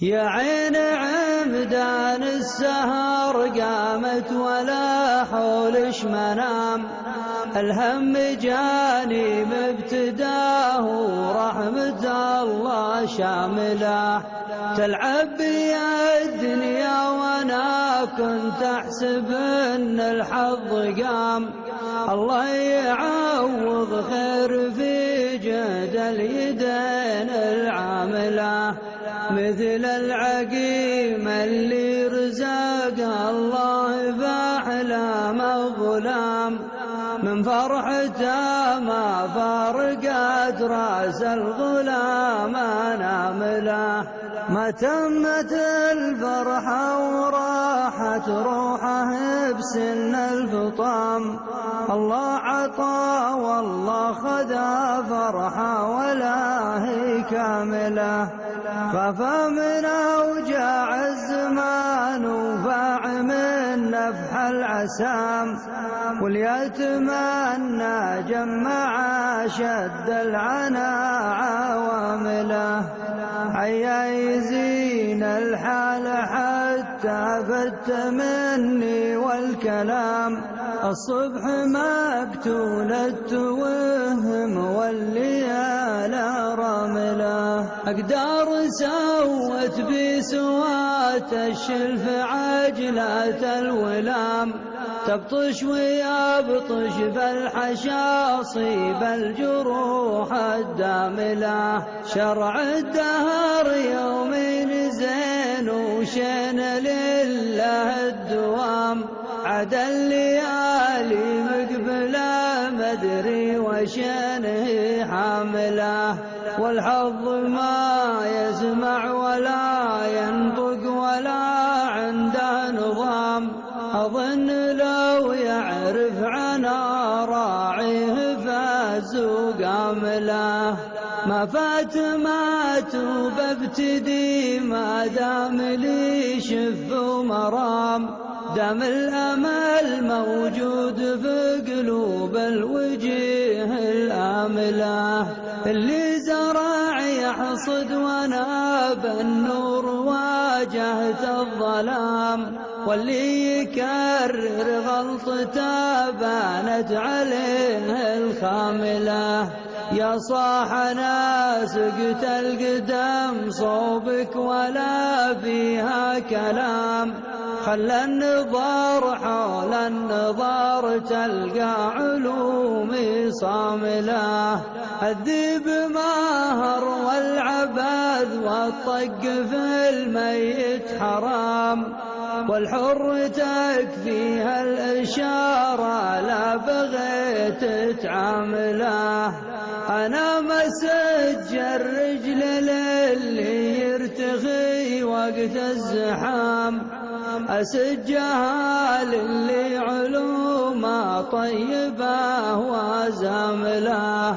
يا عين عمدان السهر قامت ولا حولش منام، الهم جاني مبتداه ورحمة الله شامله، تلعب بي الدنيا وانا كنت احسب ان الحظ قام، الله يعوض خير في جهد اليدين العامله، مثل العقيم اللي رزقها الله بأحلام الظلام، من فرحته ما فارقت راس الغلام نامله، ما تمت الفرحة وراحت روحه بسن الفطام، الله عطى والله خذا فرحة ولا هي كاملة، خفى من أوجاع الزمان وفاع من نفح العسام، وليتمنى جمع شد العنا عوامله، حيا يزين الحال حتى فت مني والكلام، الصبح مقتول التوهم والليالي رامله، أقدار سوت بسوات الشلف عجلة الولام، تبطش ويبطش بالحشاصي بالجروح الدامله، شرع الدهر يومين زين وشين لله الدوام، عاد الليالي مقبله مدري وشينه حامله، والحظ ما يسمع ولا ينطق ولا عنده نظام، أظن لو يعرف عنا راعيه فاز وقامله، ما فات مات وببتدي ما دام لي شف ومرام، دام الأمل موجود في قلوب الوجيه الآملة، اللي زرع يحصد وانا بالنور واجهت الظلام، واللي يكرر غلطته بانت عليه الخاملة، يا صاح انا سقت القدم صوبك ولا فيها كلام، خلى النظار حول النظار تلقى علومي صامله، الذيب ماهر والعباذ والطق في الميت حرام، والحر تكفيها الإشارة لا بغيت تعامله، أنا مسج الرجل للي يرتخي وقت الزحام، أسجها للي علومه طيبه وزامله،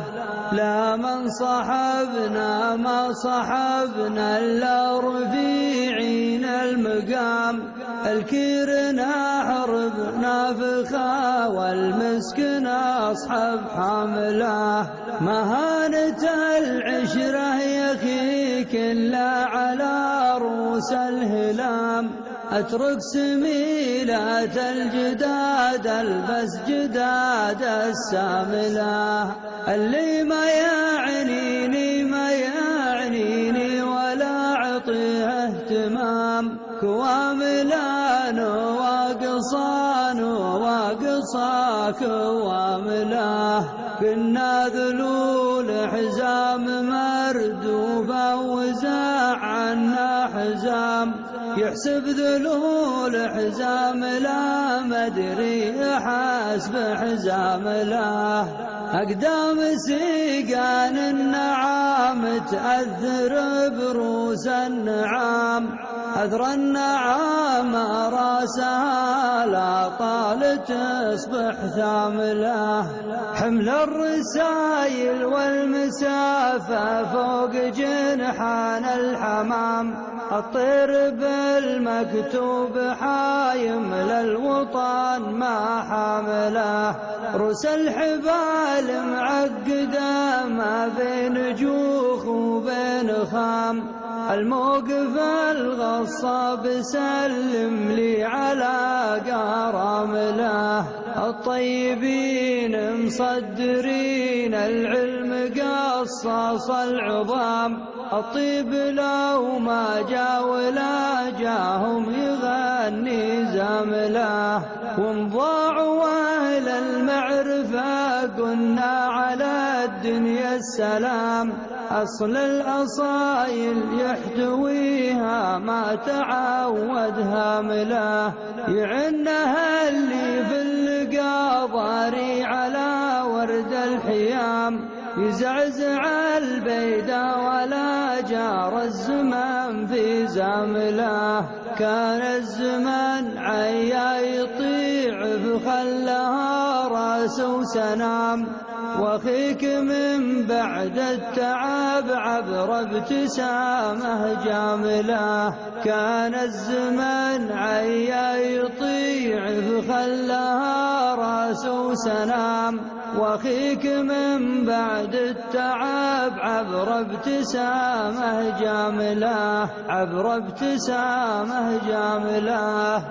لا من صحبنا ما صحبنا إلا رفيعين المقام، الكيرنا حرب نافخة والمسكن أصحاب حامله، مهانة العشرة يخي كلا على رؤوس الهلام، أترك سميلات الجداد البس جداد الساملة، اللي ما يعنيني ما يعنيني ولا أعطيه اهتمام، كواملان واقصان وواقصا كوامله، كنا ذلول حزام مردوبة وزاع عنا حزام، يحسب ذلول حزام لا مدري حسب حزام له، أقدام سيقان النعام تأثر بروس النعام، أثر النعام راسها لا طال تصبح ثامله، حمل الرسايل والمسافة فوق جنحان الحمام، الطير بالمكتوب حايم للوطن ما حامله، رؤوس الحبال معقدة ما بين جوخ وبين خام، الموقف الغصاب سلم لي على قرامله، الطيبين مصدرين العلم قصص العظام، الطيب لو ما جا ولا جاهم يغني زمله، وانضاعوا أهل المعرفة قلنا على الدنيا السلام، أصل الأصايل يحتويها ما تعودها مله، يعنها اللي في القاضاري على ورد الحيام، يزعزع البيدة ولا جار الزمان في زمله، كان الزمان عيا يطيع فخلها راس وسنام، واخيك من بعد التعب عبر ابتسامه جامله، كان الزمان عيا يطيع فخلها راس وسنام، واخيك من بعد التعب عبر ابتسامه جامله، عبر ابتسامه جامله.